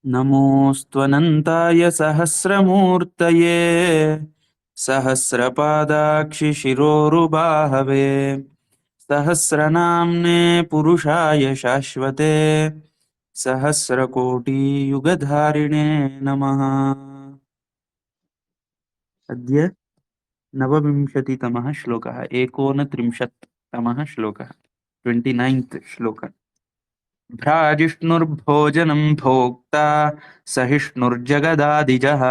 नमोऽस्त्वनन्ताय सहस्रमूर्तये सहस्रपादाक्षिशिरोरुबाहवे सहस्रनाम्ने पुरुषाय शाश्वते सहस्रकोटियुगधारिणे नमः। अद्य नवविंशतितमः श्लोकः, 39तमः श्लोकः, 29th श्लोकः। भ्राजिष्णुर्भोजनं भोक्ता सहिष्णुर्जगदादिजः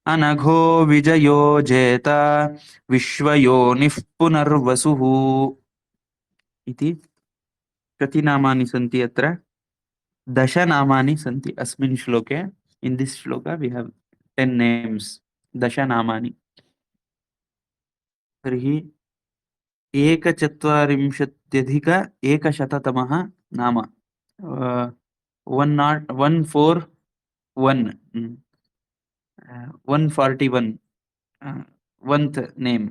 अनघो विजयो जेता विश्वयोनिः पुनर्वसुः इति कति नामानि सन्ति अत्र? 10 नामानि सन्ति अस्मिन् श्लोके. In this shloka we have 10 names, 10 नामानि. तर्हि 1,40,100तमः नाम, 141 141 वन्थ नेम्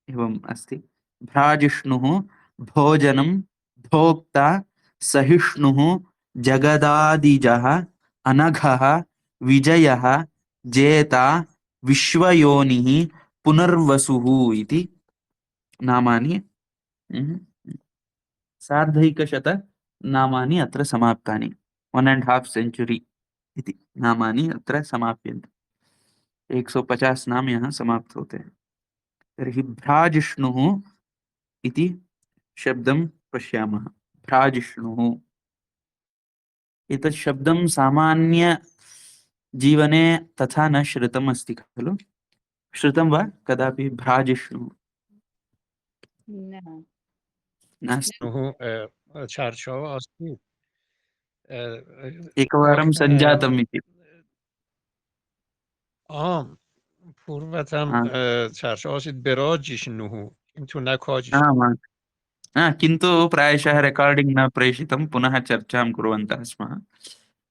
एवम् अस्ति. भ्राजिष्णुः भोजनं भोक्ता सहिष्णुः जगदादिजः अनघः विजयः जेता विश्वयोनिः पुनर्वसुः इति नामानि, सार्धैकशत नामानि अत्र समाप्तानि. 1.5 सेञ्चुरी इति नामानि अत्र समाप्यन्ते. 150 नाम यहाँ समाप्त होते हैं. तर्हि भ्राजिष्णुः इति शब्दं पश्यामः. भ्राजिष्णुः एतत् शब्दं सामान्य जीवने तथा न श्रुतम् अस्ति खलु? श्रुतं वा कदापि भ्राजिष्णुः? नास्ति. चर्चा अस्ति एकवारं सञ्जातम् इति. आम्, पूर्वतं चर्चा आसीत् बेराजिष्णुः, किन्तु न खाजिष्णुः। आमाम्. किन्तु प्रायशः रेकार्डिङ्ग् न प्रेषितं, पुनः चर्चां कुर्वन्तः स्मः.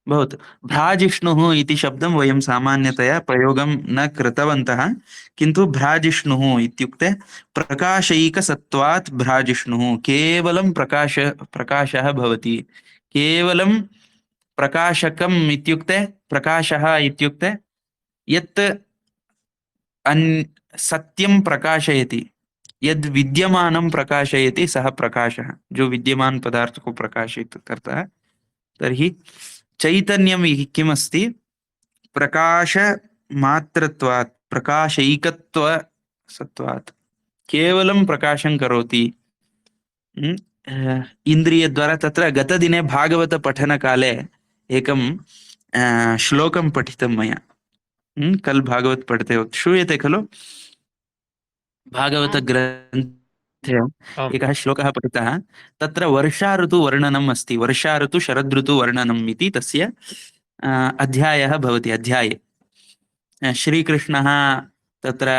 भवतु. भ्राजिष्णुः इति शब्दं वयं सामान्यतया प्रयोगं न कृतवन्तः, किन्तु भ्राजिष्णुः इत्युक्ते प्रकाशैकसत्त्वात् भ्राजिष्णुः. केवलं प्रकाशः भवति. केवलं प्रकाशकम् इत्युक्ते, प्रकाशः इत्युक्ते यत् सत्यं प्रकाशयति, यद् विद्यमानं प्रकाशयति सः प्रकाशः, जो विद्यमान पदार्थ को प्रकाशित करता है. तर्हि चैतन्यं किमस्ति? प्रकाश मात्रत्वात्, प्रकाशैकत्व सत्वात् केवलं प्रकाशं करोति. इन्द्रियद्वारा तत्र गतदिने भागवत पठनकाले एकं श्लोकं पठितं मया. कल भागवत पढ़ते वक्त श्रूयते खलु? भागवत ग्रन्थे एकः श्लोकः पठितः. तत्र वर्षा ऋतु वर्णनम् अस्ति. वर्षा ऋतु शरद ऋतु वर्णनम् इति तस्य अध्यायः भवति. अध्याये श्रीकृष्णः तत्र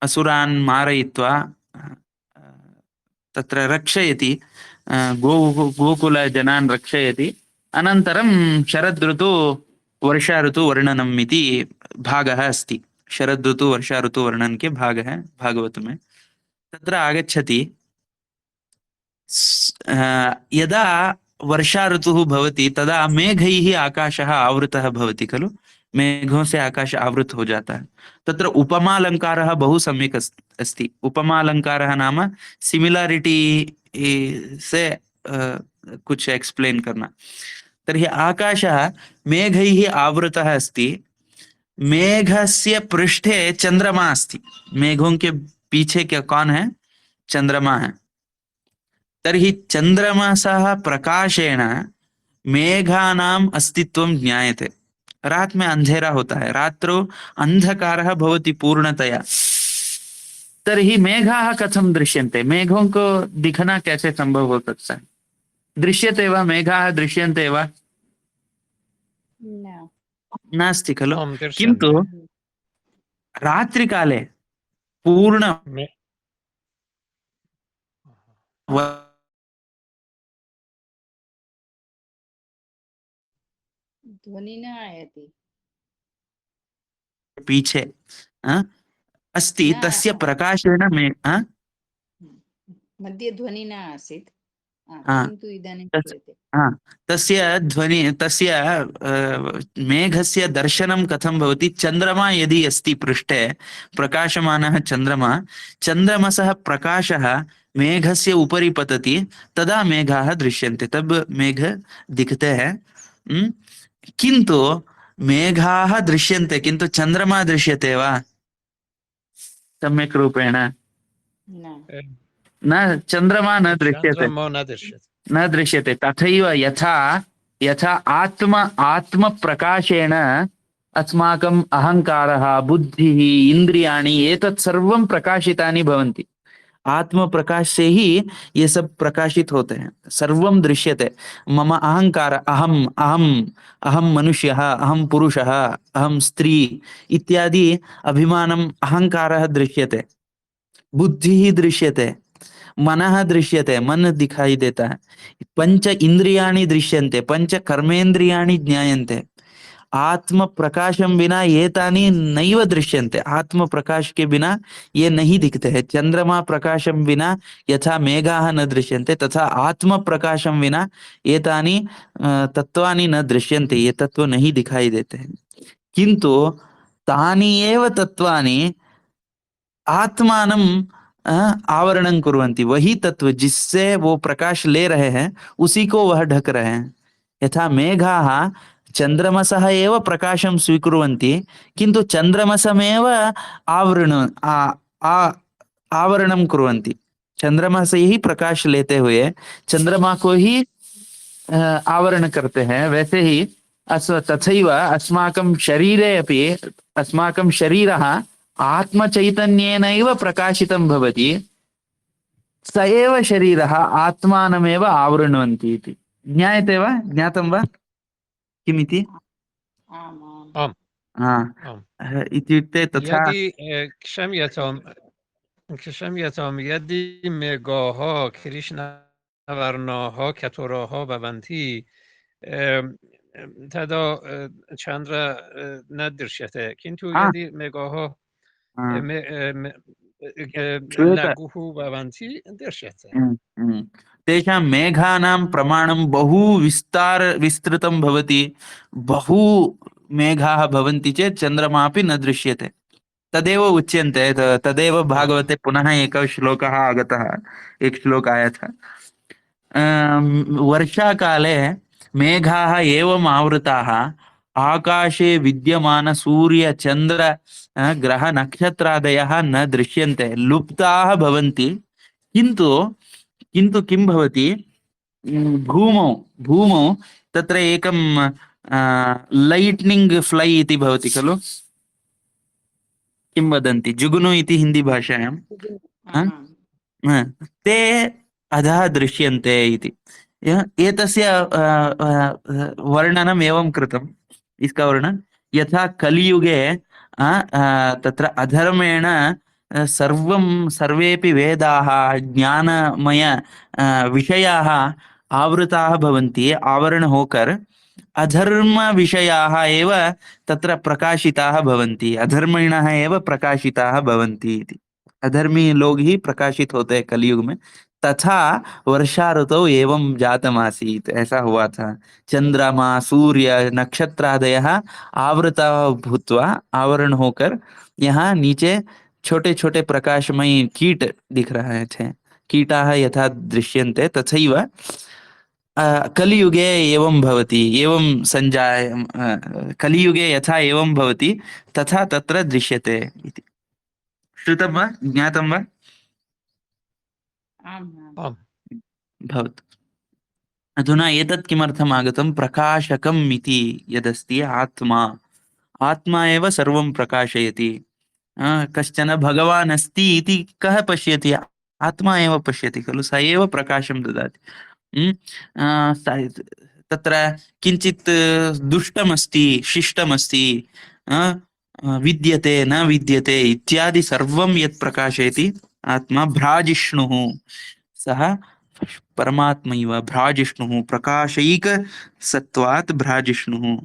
असुरान् मारयित्वा तत्र रक्षयति, गोकुलजनान् रक्षयति. अनन्तरं शरद ऋतु वर्षा ऋतु वर्णनम् इति भागः अस्ति. शरद ऋतु वर्षा ऋतु वर्णन के भाग है भागवत में. तत्र आगच्छति यदा वर्षा ऋतुः भवति तदा मेघैः आकाशः आवृतः भवति खलु? मेघों से आकाश आवृत हो जाता है. तत्र उपमालंकारः बहु सम्यक् अस्ति. उपमालंकारः नाम सिमिलरिटी से कुछ एक्सप्लेन करना. तर्हि आकाशः मेघैः आवृतः अस्ति. मेघस्य पृष्ठे चंद्रमा अस्ति. मेघों के पीछे क्या कौन है? चंद्रमा है. तर्हि चंद्रमासः प्रकाशेन मेघानाम् अस्तित्वं ज्ञायते. रात में अंधेरा होता है, रात्रौ अंधकारः भवति पूर्णतया. तर्हि मेघाः कथं दृश्यन्ते? मेघों को दिखना कैसे संभव हो सकता है? दृश्यते वा? मेघाः दृश्यन्ते वा? नास्ति खलु? किन्तु रात्रिकाले पूर्ण ध्वनि न आयति पीछे अस्ति. तस्य प्रकाशेन मे मध्ये ध्वनि न आसीत्. हाँ, किन्तु इदानीं तस् श्रूयते। हाँ, तस्य ध्वनि तस्य मेघस्य दर्शनं कथं भवति? चन्द्रमा यदि अस्ति पृष्ठे, प्रकाशमानः चन्द्रमा, चन्द्रमसः प्रकाशः मेघस्य उपरि पतति, तदा मेघाः दृश्यन्ते, तब मेघ दिखते हैं। किन्तु मेघाः दृश्यन्ते, किन्तु चन्द्रमा दृश्यते वा सम्यक् रूपेण? न। न, चन्द्रमा न दृश्यते, चन्द्रमा न दृश्यते। न दृश्यते। तथैव यथा यथा आत्मप्रकाशेण अस्माकम् अहङ्कारः, बुद्धिः, इन्द्रियाणि एतत् सर्वं प्रकाशितानि भवन्ति। आत्म प्रकाश से ही ये सब प्रकाशित होते हैं, सर्वम दृश्यते। मम अहंकार, अहम अहम अहम मनुष्यः, अहम पुरुषः, अहम स्त्री इत्यादि अभिमानम अहंकारः दृश्यते, बुद्धिः दृश्यते, मनः दृश्यते, मन दिखाई देता है, पंच इंद्रियाणि दृश्यन्ते, पंच कर्मेन्द्रियाणि ज्ञायन्ते। आत्म प्रकाशम बिना ये तानी नैव दृश्यन्ते, आत्म प्रकाश के बिना ये नहीं दिखते हैं। चंद्रमा प्रकाशम बिना यथा मेघाः न दृश्यन्ते, तथा आत्म प्रकाशम बिना ये तानी तत्वानि न दृश्यन्ते, ये तत्व नहीं दिखाई देते हैं। किंतु तानि एव तत्वानि आत्मानं आवरणं कुर्वन्ति, वही तत्व जिससे वो प्रकाश ले रहे हैं उसी को वह ढक रहे हैं। यथा मेघाः चन्द्रमसः एव प्रकाशं स्वीकुर्वन्ति, किन्तु चन्द्रमसमेव आवरण आवरणं कुर्वन्ति। चंद्रमा से ही प्रकाश लेते हुए चंद्रमा को ही आवरण करते हैं। वैसे ही तथैव अस्माकं शरीरे अपि अस्माकं शरीरः आत्मचैतन्येनैव प्रकाशितं भवति, स एव शरीरः आत्मानमेव आवृण्वन्ति इति। ज्ञायते वा? ज्ञातं वा किमिति? आम् आम्। आम् आम्। इत्युक्ते तथा यदि क्षम्यतां यदि मेघाः कृष्णवर्णाः चतुराः भवन्ति तदा चन्द्र न दृश्यते, किन्तु हा, यदि मेघाः हा, श्रूयते। लघुः भवन्ति दृश्यते। तेषां मेघानां प्रमाणं बहु विस्तृतं भवति। बहु मेघाः भवन्ति चेत् चन्द्रमा अपि न दृश्यते। तदेव उच्यन्ते, तदेव भागवते पुनः एकः श्लोकः आगतः, एक श्लोक आया था। वर्षाकाले मेघाः एवम् आवृताः, आकाशे विद्यमान सूर्य चंद्र ग्रह नक्षत्रादयः न दृश्यन्ते, लुप्ताः भवन्ति। किन्तु किन्तु किं भवति? भूमौ भूमौ तत्र एकं लैट्निंग फ्लै इति भवति खलु, किं वदन्ति, जुगुनु इति हिंदी भाषायां। आम् आम्। ते अधः दृश्यन्ते इति। एतस्य वर्णनम् एवं कृतम्, इसका वर्णन यथा कलियुगे तत्र अधर्मेण सर्वं सर्वेपि वेदाः ज्ञानमय विषयाः आवृताः भवन्ति, आवरण होकर अधर्म विषयाः एव तत्र प्रकाशिताः भवन्ति, अधर्मिणः एव प्रकाशिताः भवन्ति इति। अधर्मी लोग ही प्रकाशित होते हैं कलयुग में। तथा वर्षा ऋतौ एवं जातमासीत्, ऐसा हुआ था। चंद्रमा सूर्य नक्षत्रादयः आवृता भूत्वा, आवरण होकर यहाँ नीचे छोटे छोटे प्रकाशमयी कीट दिख रहे थे। कीटाः यथा दृश्यन्ते तथैव कलियुगे एवं भवति, एवं संजाय कलियुगे यथा एवं भवति तथा तत्र दृश्यते इति। श्रुतं वा? ज्ञातं वा? आम् आम्। आम्। भवतु। अधुना एतत् किमर्थम् आगतं? प्रकाशकम् इति यदस्ति आत्मा, आत्मा एव सर्वं प्रकाशयति। कश्चन भगवान् अस्ति इति कः पश्यति? आत्मा एव पश्यति खलु, स एव प्रकाशं ददाति। तत्र किञ्चित् दुष्टमस्ति शिष्टमस्ति, विद्यते न विद्यते इत्यादि सर्वं यत् प्रकाशयति आत्मा, भ्राजिष्णुः, सः परमात्मैव भ्राजिष्णुः, प्रकाशैक सत्वात् भ्राजिष्णुः।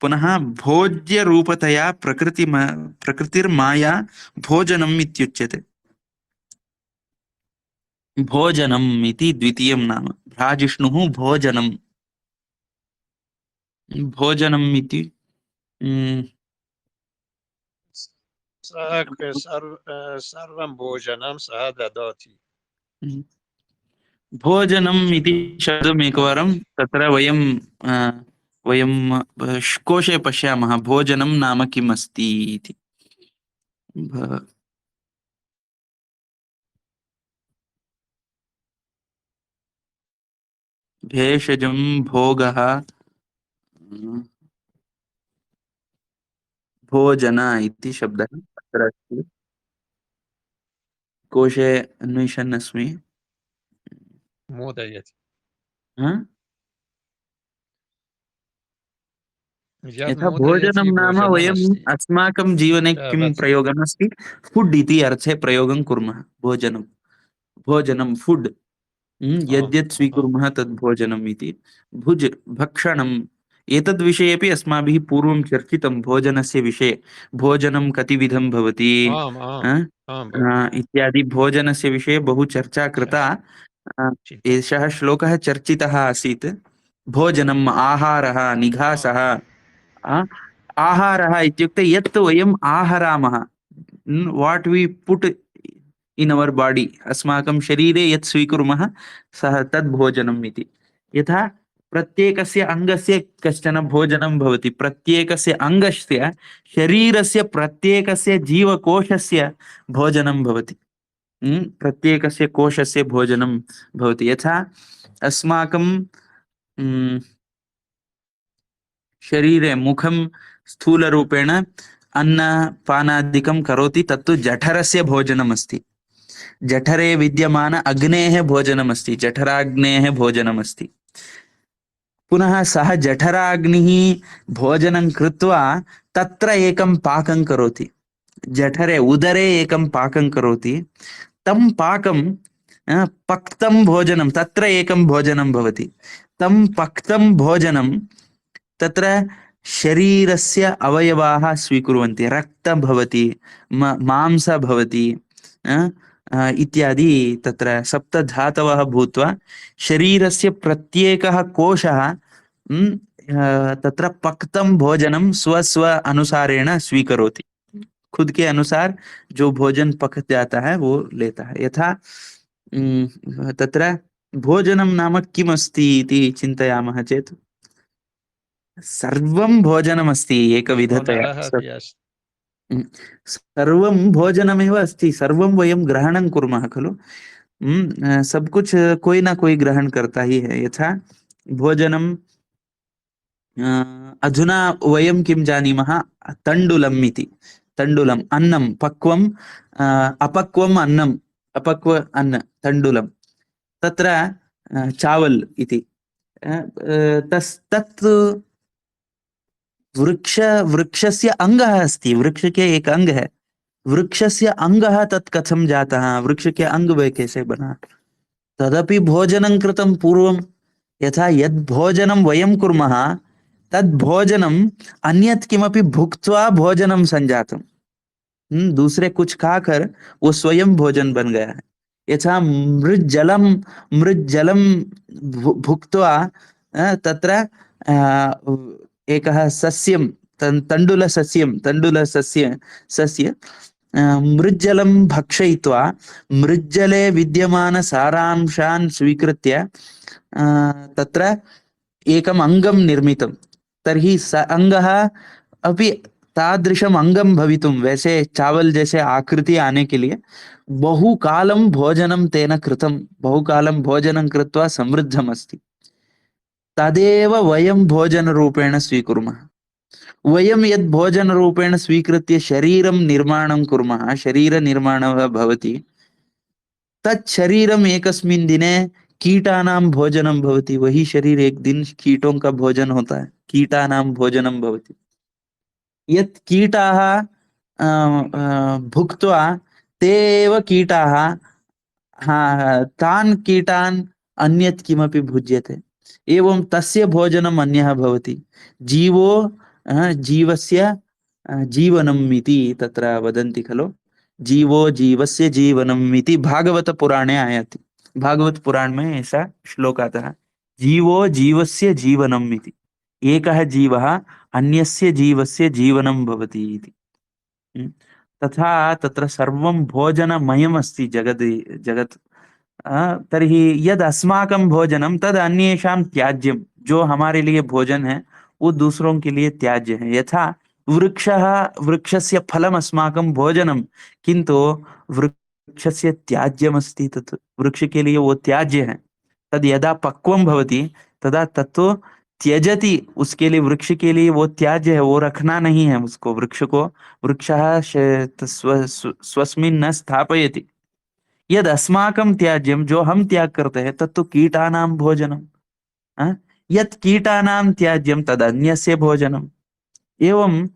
पुनः भोज्य रूपतया प्रकृतिर्माया भोजनम् इत्युच्यते। भोजनम् इति द्वितीयं नाम। भ्राजिष्णुः भोजनम्। भोजनम् इति सः सर्वं भोजनं सः ददाति। भोजनम् इति शब्दम् एकवारं ददाति। तत्र वयं वयं कोशे पश्यामः भोजनं नाम किम् अस्ति इति। भेषजं भोगः भोजन इति शब्दः तत्र अस्ति। कोशे अन्विषन् अस्मि। मोदयति। यद् यथा मोदयति भोजनं नाम वयम् भोजनमस्ति। अस्माकं जीवने किं तावत् प्रयोगम् अस्ति, फुड् इति अर्थे प्रयोगं कुर्मः। भोजनं भोजनं फुड् आम् यद्यत् आम् स्वीकुर्मः तद् भोजनम् इति। भुज् भक्षणम् एतद्विषये अपि अस्माभिः पूर्वं चर्चितं भोजनस्य विषये। भोजनं कतिविधं भवति आम् अ? आम् आम् भवति। इत्यादि भोजनस्य विषये बहु चर्चा कृता। चिता। एषः श्लोकः चर्चितः आसीत्। भोजनम् आहारः निघासः। आ? आहारः इत्युक्ते यत् वयम् आहरामः, what we put in our body, अस्माकं शरीरे यत् स्वीकुर्मः सः तद् भोजनम् इति। यथा प्रत्येकस्य अङ्गस्य कश्चन भोजनं भवति। प्रत्येकस्य अङ्गस्य शरीरस्य प्रत्येकस्य जीवकोशस्य भोजनं भवति। प्रत्येकस्य कोशस्य भोजनं भवति। यथा अस्माकं शरीरे मुखं स्थूलरूपेण अन्नपानादिकं करोति, तत्तु जठरस्य भोजनमस्ति। जठरे विद्यमान अग्नेः भोजनमस्ति, जठराग्नेः भोजनमस्ति। पुनः सः जठराग्निः भोजनं कृत्वा तत्र एकं पाकं करोति। जठरे उदरे एकं पाकं करोति। तं पाकं पक्तं भोजनं, तत्र एकं भोजनं भवति। तं पक्तं भोजनं तत्र शरीरस्य अवयवाः स्वीकुर्वन्ति। रक्त भवति, मांस भवति, इत्यादि तत्र सप्तधातवः भूत्वा शरीरस्य प्रत्येकः कोशः तत्र पक्तं भोजनं स्व अनुसारेण स्वीकरोति। खुद के अनुसार जो भोजन पक जाता है वो लेता है। यथा तत्र भोजनं नाम किमस्ति इति चिन्तयामः चेत् सर्वं भोजनमस्ति एकविधतया। फलः अपि अस्ति। सर्वं भोजनमेव अस्ति। सर्वं वयं ग्रहणं कुर्मः खलु। सब कुछ कोई ना कोई ग्रहण करता ही है। यथा भोजनं अधुना वयं किं जानीमः, तण्डुलम् इति। तण्डुलम् अन्नं पक्वं, अपक्वम् अन्नम्, अपक्व अन्न तण्डुलं, तत्र चावल इति। तत् वृक्षस्य अंगः अस्ति। वृक्ष के एक अंग है। वृक्षस्य अंगः तत् कथं जातः, वृक्ष के अंग वे कैसे बना, तदपि भोजनं कृतं पूर्वं। यथा यद् भोजनं वयं कुर्मः तद् भोजनम् अन्यत् किमपि भुक्त्वा भोजनं संजातम्। दूसरे कुछ खाकर वो स्वयं भोजन बन गया है। यथा मृज्जलं भुक्त्वा तत्र एकः सस्यं, तण्डुलसस्य मृज्जलं भक्षयित्वा मृज्जले विद्यमान सारांशान् स्वीकृत्य तत्र एकम् अंगं निर्मितं। तर्हि स अंगः अपि तादृशम अंगम भवितुं, वैसे चावल जैसे आकृति आने के लिए बहुकालं भोजनं तेन कृतं। बहुकालं भोजनं कृत्वा समृद्धम् अस्ति। तदेव वयं भोजनरूपेण स्वीकुर्मः। वयं यद् भोजनरूपेण स्वीकृत्य शरीरं निर्माणं कुर्मः, शरीरनिर्माणः भवति, तत् शरीरम् एकस्मिन् दिने कीटानां भोजनं भवति। वही शरीर एक दिन कीटों का भोजन होता है, कीटानां भोजनं भवति। यत् कीटाः भुक्त्वा ते एव कीटाः तान् कीटान् अन्यत् किमपि भुज्यते। एवं तस्य भोजनम् अन्यः भवति। जीवो जीवस्य जीवनम् इति तत्र वदन्ति खलु। जीवो जीवस्य जीवनम् इति भागवत पुराणे आयाति। भागवत पुराण में ऐसा श्लोक आता है, जीवो जीवस्य जीवनम् इति, एकः जीवः अन्यस्य जीवस्य जीवनं भवति इति। हम्म। तथा तत्र सर्वं भोजनमयमस्ति जगत्। तर्हि यद् अस्माकं भोजनं तद् अन्येषां त्याज्यं, जो हमारे लिए भोजन है वो दूसरों के लिए त्याज्य है। यथा वृक्षः, वृक्षस्य फलम् अस्माकं भोजनं, किन्तु वृक्षस्य त्याज्यमस्ति, तत् वृक्ष के लिए वो त्याज्य है। तद् यदा पक्वं भवति तदा तत्तु त्यजति, उसके लिए, वृक्ष के लिए वो त्याज्य है, वो रखना नहीं है उसको, वृक्ष को वृक्षः स्वस्मिन् न स्थापयति। यद अस्माकं त्याज्यं, जो हम त्याग करते हैं, तत्तु कीटानां भोजनम्। हाँ? यत् कीटानां त्याज्यं तद् अन्यस्य भोजनम्। एवं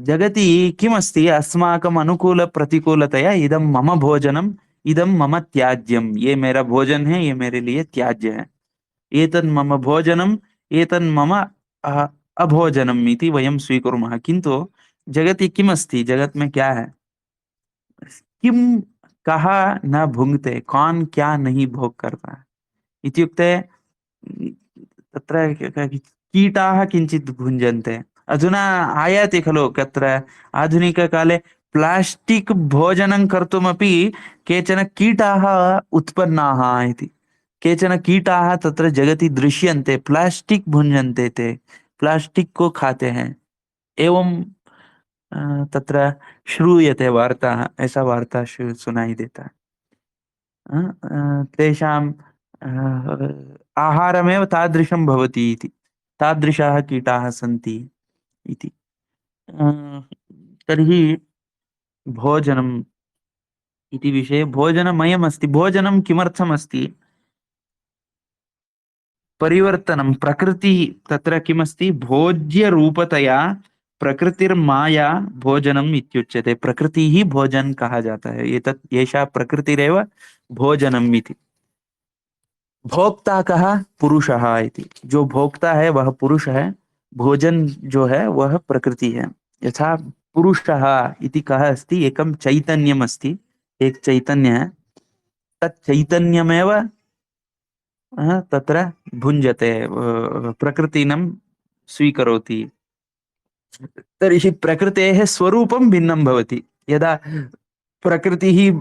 जगति किमस्ति, अस्माकम् अनुकूल प्रतिकूलतया इदं मम भोजनम्, इदं मम त्याज्यं, ये मेरा भोजन है, ये मेरे लिए त्याज्य है, एतन् मम भोजनम्, एतन् मम अभोजनम् इति वयं स्वीकुर्मः। किन्तु जगति किमस्ति, जगत में क्या है, किम कः न भुङ्क्ते, कौन क्या नहीं भोग करता है इत्युक्ते तत्र कीटाः किञ्चित् भुञ्जन्ते। अधुना आयाति खलु, तत्र आधुनिककाले प्लास्टिक् भोजनं कर्तुमपि केचन कीटाः उत्पन्नाः इति। केचन कीटाः तत्र जगति दृश्यन्ते, प्लास्टिक् भुञ्जन्ते, ते प्लास्टिक् को खाते हैं। एवं तत्र श्रूयते वार्ताः, ऐसा वार्ता सुनाई देता है। तेषां आहारमेव तादृशं भवति इति, तादृशाः कीटाः सन्ति इति। तर्हि भोजनम् इति विषये, भोजनमयमस्ति। भोजनं किमर्थमस्ति, परिवर्तनं, प्रकृतिः, तत्र किमस्ति, भोज्यरूपतया प्रकृतिर्माया भोजनम् इत्युच्यते। प्रकृतिः भोजन कहा जाता है, एतत् एषा प्रकृतिरेव भोजनम् इति। भोक्ता कहा, पुरुषः इति, जो भोक्ता है वह पुरुष है, भोजन जो है वह प्रकृति है। यथा पुरुषः इति कः अस्ति, एकं चैतन्यम् अस्ति, एक चैतन्य है, तत् चैतन्यमेव तत्र भुञ्जते, प्रकृतिनं स्वीकरोति। तर्हि प्रकृतेः स्वरूपं भिन्नं भवति। यदा प्रकृतिः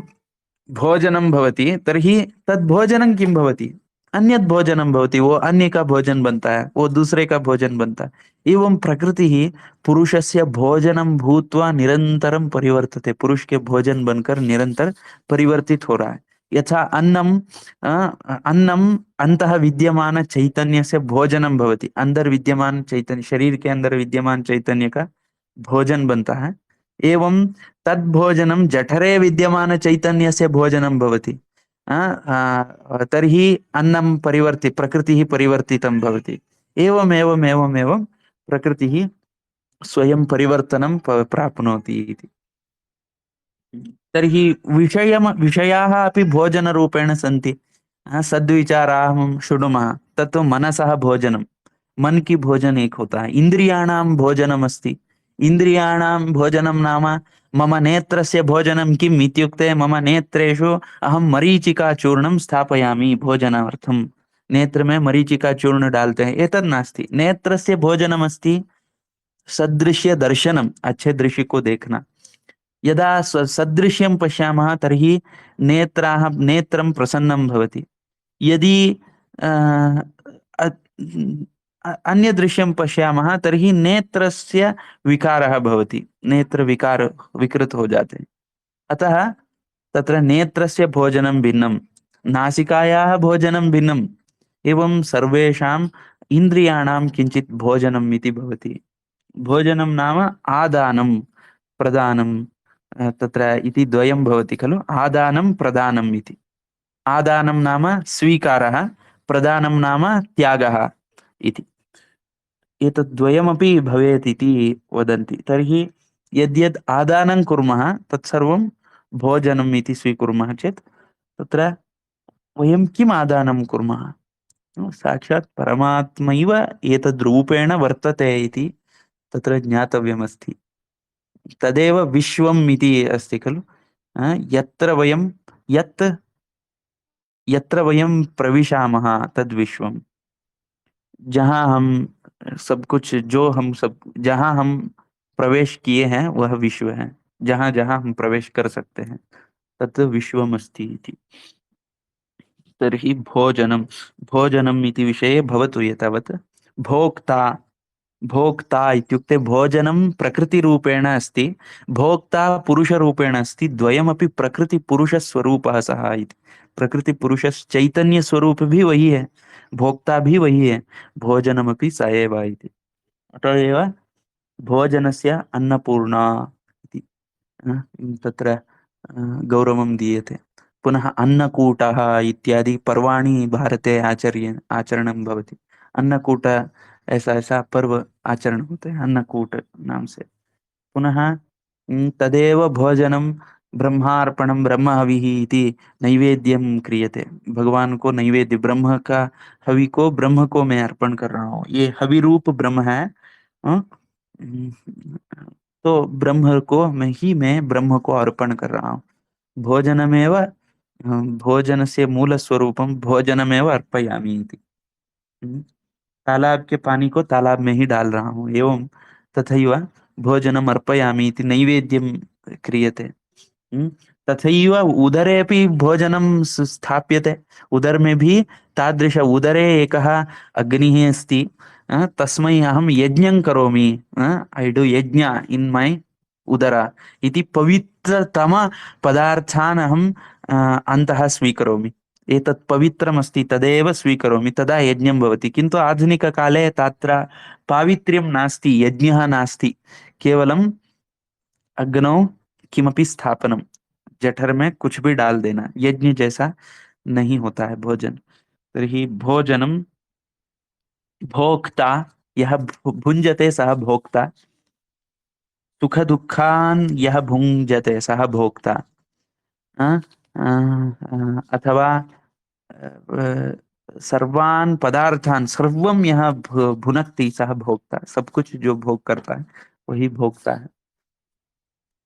भोजनं भवति, तर्हि तद् भोजनं किं भवति, अन्यत् भोजनं भवति, वो अन्य का भोजन बनता है, वो दूसरे का भोजन बनता है। एवं प्रकृतिः पुरुषस्य भोजनं भूत्वा निरन्तरं परिवर्तते, पुरुष के भोजन बनकर निरंतर परिवर्तित हो रहा है। यथा अन्नम अंतः विद्यमान चैतन्य से भोजनम भवति, अंदर विद्यमान चैतन्य, शरीर के अंदर विद्यमान चैतन्य का भोजन बनता है। एवं तद्भोजनं जठरे विद्यमान चैतन्य से भोजनं भवति। तर्हि अन्नं प्रकृतिः परिवर्तितं भवति। एवमेवमेवमेवं प्रकृतिः स्वयं परिवर्तनं प्राप्नोति इति। तर्हि विषयाः अपि भोजनरूपेण सन्ति। सद्विचाराः हम शृणुमः, तत्तु मनसः भोजनं, मन की भोजन एक होता है। इंद्रियाणां भोजनम् अस्ति, इंद्रियाणां भोजनं नाम मम नेत्रस्य भोजनं किम् इत्युक्ते, मम नेत्रेषु अहं मरीचिकाचूर्णं स्थापयामि भोजनार्थं, नेत्र में मरीचिकाचूर्ण डालते हैं, एतत् नास्ति। नेत्रस्य भोजनमस्ति सदृश्य दर्शनम्, अच्छे दृश्य को देखना। यदा सदृश्यं पश्यामः तर्हि नेत्रं प्रसन्नं भवति। यदि अन्य दृश्यं पश्यामः तर्हि नेत्रस्य विकारः भवति, नेत्र विकार विकृत हो जाते हैं। अतः तत्र नेत्रस्य भोजनं भिन्नं, नासिकायाः भोजनं भिन्नम्, एवं सर्वेषाम् इन्द्रियाणां किञ्चित् भोजनम् इति भवति। भोजनं नाम आदानं प्रदानं, तत्र इति द्वयं भवति खलु, आदानं प्रदानम् इति। आदानं नाम स्वीकारः, प्रदानं नाम त्यागः इति। एतद् द्वयमपि भवेत् इति वदन्ति। तर्हि यद्यद् आदानं कुर्मः तत्सर्वं भोजनम् इति स्वीकुर्मः चेत्, तत्र वयं किम् आदानं कुर्मः, साक्षात् परमात्मैव एतद् रूपेण वर्तते इति तत्र ज्ञातव्यमस्ति। तदेव विश्वम् इति अस्ति खलु। यत्र वयं यत् यत्र वयं प्रविशामः तद् विश्वम्। जहाँ हम सब कुछ जो हम सब जहाँ हम प्रवेश किए हैं वह विश्व है। जहाँ-जहाँ हम प्रवेश कर सकते हैं तत् विश्वमस्ति इति। तर्हि भोजनम् इति विषये भवतु एतावत्। भोक्ता भोक्ता इत्युक्ते भोजनं प्रकृतिरूपेण अस्ति, भोक्ता पुरुषरूपेण अस्ति, द्वयमपि प्रकृतिपुरुषस्वरूपः सः इति। प्रकृतिपुरुषश्चैतन्यस्वरूप भी वही है, भोक्ता भी वही है, भोजनमपि स एव इति। अतः एव भोजनस्य अन्नपूर्णा इति तत्र गौरवं दीयते। पुनः अन्नकूटः इत्यादि पर्वाणि भारते आचरणं भवति। अन्नकूट ऐसा-ऐसा पर्व आचरण होते हैं अन्नकूट नाम से। पुनः तदेव भोजनं ब्रह्मार्पणं ब्रह्महविः इति नैवेद्यं क्रियते। भगवान को नैवेद्य ब्रह्म का हवि को ब्रह्म को मैं अर्पण कर रहा हूँ। ये हवि रूप ब्रह्म है। अ, उम, तो मैं ब्रह्म को अर्पण कर रहा हूँ। भोजनमेव भोजनस्य मूलस्वरूपं भोजनमेव अर्पयामि इति। हुँ। तालाब के पानी को तालाब में ही डाल रहा हूँ, एवं तथैव भोजनम् अर्पयामि इति नैवेद्यं क्रियते। हुँ। तथैव उदरेऽपि भोजनं स्थाप्यते। उदर में भी उदरे एकः अग्निः अस्ति। तस्मै अहं यज्ञं करोमि। ऐ डू यज्ञ इन् मै उदर इति पवित्रतम पदार्थान् अहं अन्तः स्वीकरोमि। एतत् पवित्रमस्ति तदेव स्वीकरोमि, तदा यज्ञं भवति। किन्तु आधुनिककाले तत्र पावित्र्यं नास्ति, यज्ञः नास्ति। केवलम् अग्नौ किमपि स्थापनम, जठर में कुछ भी डाल देना, यज्ञ जैसा नहीं होता है भोजन। तर्हि भोजनं भोक्ता यः भुञ्जते सः भोक्ता, सुख-दुःखान् यः भुञ्जते सः भोक्ता। अ, अथवा सर्वान् पदार्थान् सर्वं यः भुनक्ति सः भोक्ता। सब कुछ जो भोग करता है, वही भोक्ता है।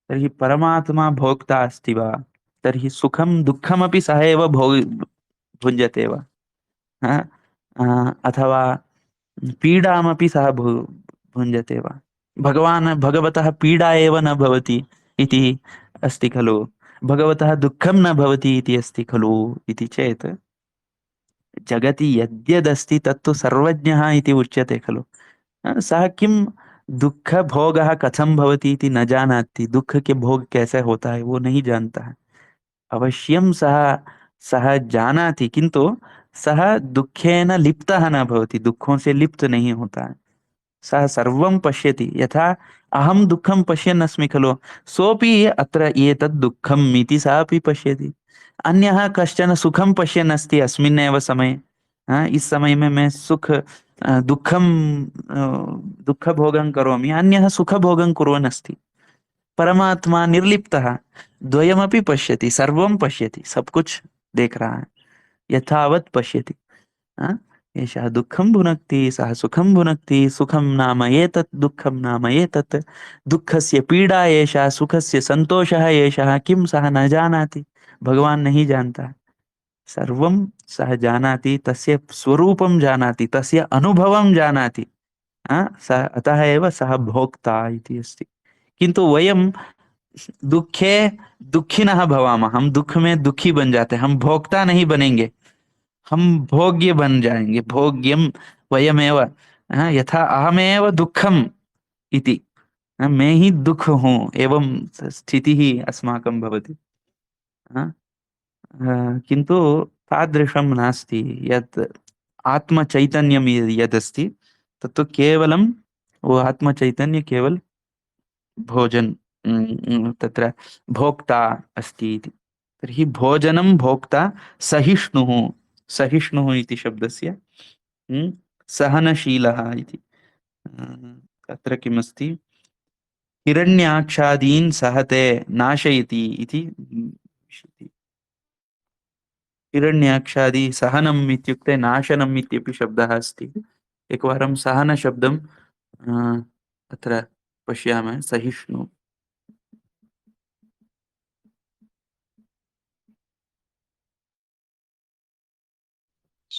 तर्हि परमात्मा भोक्ता अस्ति वा? तर्हि सुखं दुःखमपि सः एव भुञ्जते वा? ह? अथवा पीडामपि सः भुञ्जते वा? भगवतः पीडा एव न भवति इति अस्ति खलु? भगवतः दुःखं न भवति इति अस्ति खलु? इति चेत् जगति यद्यदस्ति तत्तु सर्वज्ञः इति उच्यते खलु? सः किं दुःख भोगः कथं भवति इति न जानाति, दुःख के भोग कैसे होता है वो नहीं जानता है। अवश्यं सः सः जानाति, किन्तु सः दुःखेन लिप्तः न भवति, दुःखों से लिप्त नहीं होता है। सः सर्वं पश्यति, यथा अहं दुःखं पश्यन् अस्मि खलु, सोऽपि अत्र एतद् दुःखम् इति सः अपि पश्यति। अन्यः कश्चन सुखं पश्यन् अस्ति अस्मिन्नेव समये। इस समय में मैं दुःखभोगं करोमि, अन्यः सुखभोगं कुर्वन् अस्ति। परमात्मा निर्लिप्तः, द्वयमपि पश्यति, सर्वं पश्यति, सब कुछ देख रहा है, यथावत् पश्यति। अ, एषः दुःखं भुनक्ति, सः सुखं भुनक्ति, सुखं नाम एतत्, दुःखं नाम एतत्, दुःखस्य पीडा एषा, सुखस्य सन्तोषः एषः, किं सः न जानाति, भगवान् नहीं जानता है। सर्वं सः जानाति, तस्य स्वरूपं जानाति, तस्य अनुभवं जानाति। अतः एव सः भोक्ता इति अस्ति। किन्तु वयं दुःखे दुःखिनः भवामः, हम दुःख में दुःखी बन जाते हैं, हम भोक्ता नहीं बनेंगे, हम भोग्य बन जाएंगे, भोग्यम वयमेव। यथा अहमेव दुःखम इति, मैं ही दुःख हूँ, एवं स्थितिः अस्माकं भवति। किन्तु तादृशं नास्ति। यत् आत्मचैतन्यं यदस्ति तत्तु केवलं वो आत्मचैतन्य केवल भोजन तत्र भोक्ता अस्ति इति। तर्हि भोजनं भोक्ता सहिष्णुः, सहिष्णुः इति शब्दस्य सहनशीलः इति। अत्र किमस्ति, हिरण्याक्षादीन् सहते नाशयति इति हिरण्याक्षादि सहनम् इत्युक्ते नाशनम् इत्यपि शब्दः अस्ति। एकवारं सहनशब्दं अत्र पश्यामः, सहिष्णु।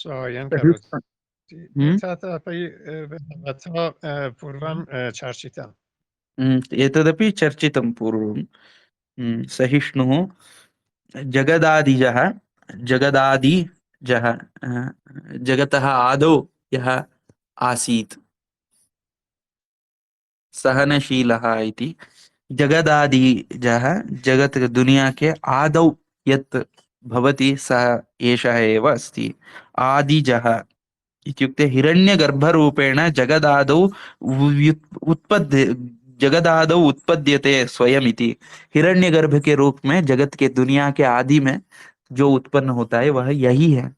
स्वयं सही करोति। हम्म तदपि भवता पूर्वं चर्चितम्। एतदपि चर्चितं पूर्वं। सहिष्णुः जगदादिजः जगदादिजः जगतः आदौ यः आसीत् सहनशीलः इति जगदादिजः जगत् दुनिया के आदौ यत् भवति सः एषः एव अस्ति आदिजः इत्युक्ते हिरण्यगर्भरूपेण उत्पद्य जगदादौ उत्पद्यते स्वयं इति हिरण्यगर्भ के रूप में जगत के दुनिया के आदि में जो उत्पन्न होता है वह यही है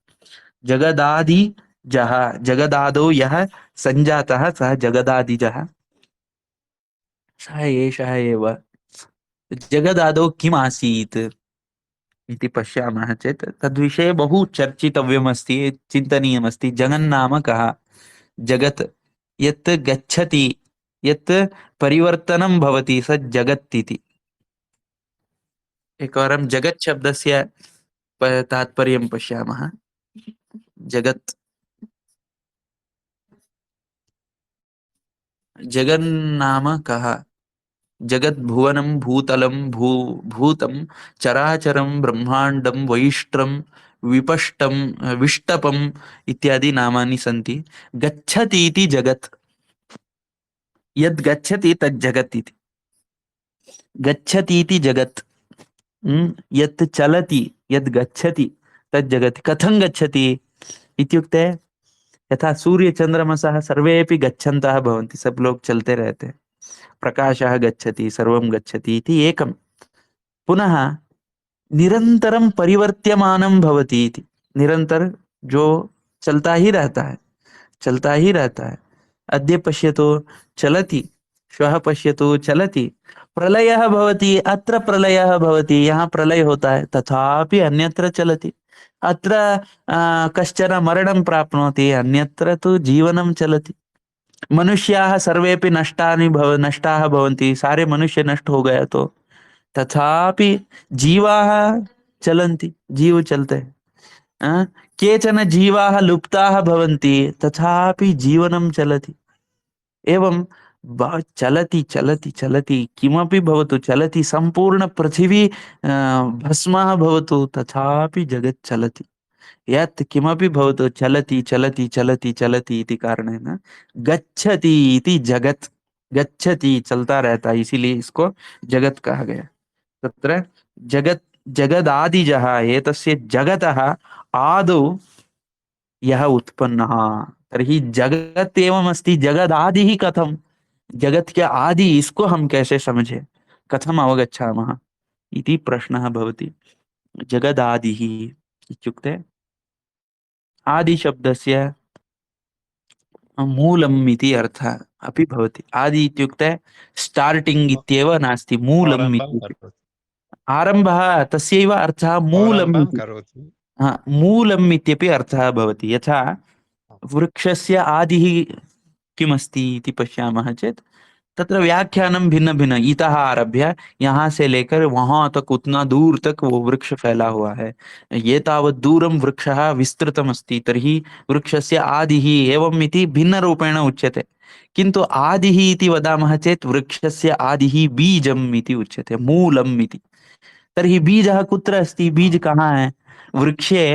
जगदादि जह जगदादौ यह संजातः सः जगदादिजः सः एषः एव जगदादौ किम् आसीत् इति पश्यामः चेत् तद्विषये बहु चर्चितव्यमस्ति चिन्तनीयमस्ति जगन्नाम कः जगत् यत् गच्छति यत् परिवर्तनं भवति स जगत् इति एकवारं जगत् शब्दस्य तात्पर्यं पश्यामः जगत् जगन्नाम कः जगत् भुवनं भूतलं भूतं चराचरं ब्रह्माण्डं वैष्ट्रं विपष्टं विष्टपम् इत्यादि नामानि सन्ति गच्छति इति जगत् यद् गच्छति तद् जगत् इति गच्छति इति जगत् यत् चलति यद् गच्छति तद् जगति कथं गच्छति इत्युक्ते यथा सूर्य चंद्रमसः सर्वेपि गच्छन्तः भवन्ति सब लोग चलते रहते हैं प्रकाशः गच्छति सर्वं गच्छति इति एकं पुनः निरन्तरं परिवर्त्यमानं भवति इति निरंतर जो चलता ही रहता है चलता ही रहता है अद्य पश्यतु चलति श्वः पश्यतु चलति प्रलयः भवति अत्र प्रलयः भवति यहाँ प्रलय होता है तथापि अन्यत्र चलति अत्र कश्चन मरणं प्राप्नोति अन्यत्र तु जीवनं चलति मनुष्याः सर्वेपि नष्टाः भवन्ति सारे मनुष्य नष्ट हो गया तो तथापि जीवाः चलन्ति जीव चलते हैं केचन जीवाः लुप्ताः भवन्ति तथापि जीवनं चलति एवं चलति चलति चलति किमपि भवतु चलति संपूर्ण पृथिवी भस्मः भवतु तथापि जगत् चलति यत् किमपि भवतु चलति चलति चलति चलति इति कारणेन गच्छति इति जगत् गच्छति चलता रहता है इसीलिए इसको जगत कहा गया तत्र जगत् जगदादिजः एतस्य जगतः आदौ यः उत्पन्नः तर्हि जगत् एवमस्ति जगदादिः कथं जगत के आदि इसको हम कैसे समझे कथम अवगच्छामः इति प्रश्नः भवति जगदादिः इत्युक्ते आदि शब्दस्य मूलम् इति अर्थः अपि भवति आदि इत्युक्ते स्टार्टिंग इत्येव नास्ति मूलम् इति आरम्भः तस्यैव अर्थः मूलम् इति मूलम् इत्यपि अर्थः भवति यथा वृक्षस्य आदिः किमस्ति इति पश्यामः चेत् तत्र व्याख्यानं भिन्न भिन्न इतः आरभ्य यहाँ से लेकर वहां तक उतना दूर तक वो वृक्ष फैला हुआ है ये तावत् दूरं वृक्षः विस्तृतम् अस्ति तर्हि वृक्षस्य आदिः एवम् इति भिन्न रूपेण उच्यते किन्तु आदिः इति वदामः चेत् वृक्षस्य आदिः बीजम् इति उच्यते मूलम् इति तर्हि बीजः कुत्र अस्ति बीज कहाँ है वृक्षे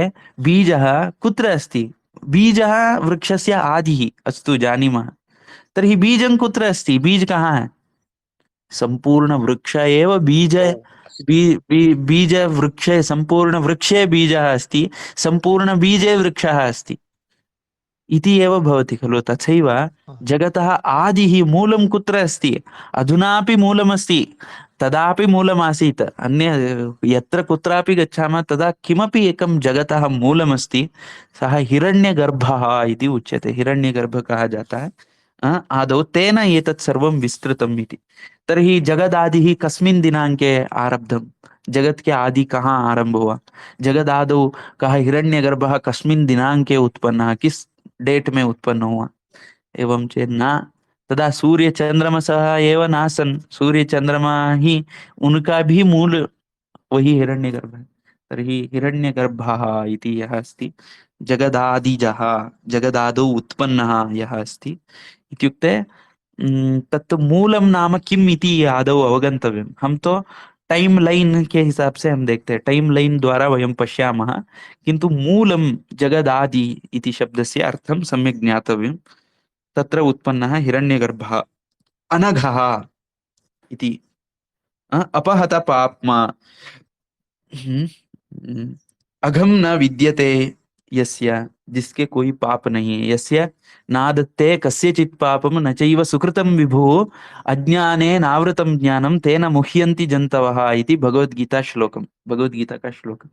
बीजः कुत्र अस्ति बीजः वृक्षस्य आदिः अस्तु जानीमः तर्हि बीजं कुत्र अस्ति बीज कहाँ है संपूर्ण वृक्ष एव बीज बीज वृक्षे संपूर्ण वृक्षे बीजः अस्ति संपूर्ण बीजे वृक्षः अस्ति इति एव भवति खलु तथैव जगतः आदिः मूलं कुत्र अस्ति अधुनापि मूलमस्ति तदापि मूलमासीत् अन्य यत्र कुत्रापि गच्छामः तदा किमपि एकं जगतः मूलमस्ति सः हिरण्यगर्भः इति उच्यते हिरण्यगर्भ कहा जाता है आदौ तेन एतत् सर्वं विस्तृतम् इति तर्हि जगदादिः कस्मिन् दिनाङ्के आरब्धं जगत के आदि कहाँ आरंभ हुआ जगदादौ कः हिरण्यगर्भः कस्मिन् दिनाङ्के उत्पन्नः किस डेट में उत्पन्न हुआ एवं चेत् न तदा सूर्य चंद्रमसः एव नासन् सूर्य चंद्रमा ही उनका भी मूल वही हिरण्यगर्भ है तर्हि हिरण्यगर्भः इति यः अस्ति जगदादिजः जगदादौ उत्पन्नः यः अस्ति इत्युक्ते तत् मूलम नाम किम इति आदौ अवगंतव्यम। हम तो टाइम लाइन के हिसाब से हम देखते हैं, टाइम लाइन द्वारा वयं पश्यामः, किंतु मूलम जगदादि इति शब्दस्य अर्थं सम्यक् ज्ञातव्यं। तत्र उत्पन्नः हिरण्यगर्भः अनघः इति अपहत पाप्मा। हम्म, हम्म, अघम न विद्यते यस्य, जिसके कोई पाप नहीं है, यस्य नादत्ते कस्यचित् पापम न चैव सुकृतं विभुः अज्ञाने नावृतं ज्ञानं तेन मुह्यन्ति जन्तवः इति भगवद्गीता श्लोकम, भगवद्गीता का श्लोक।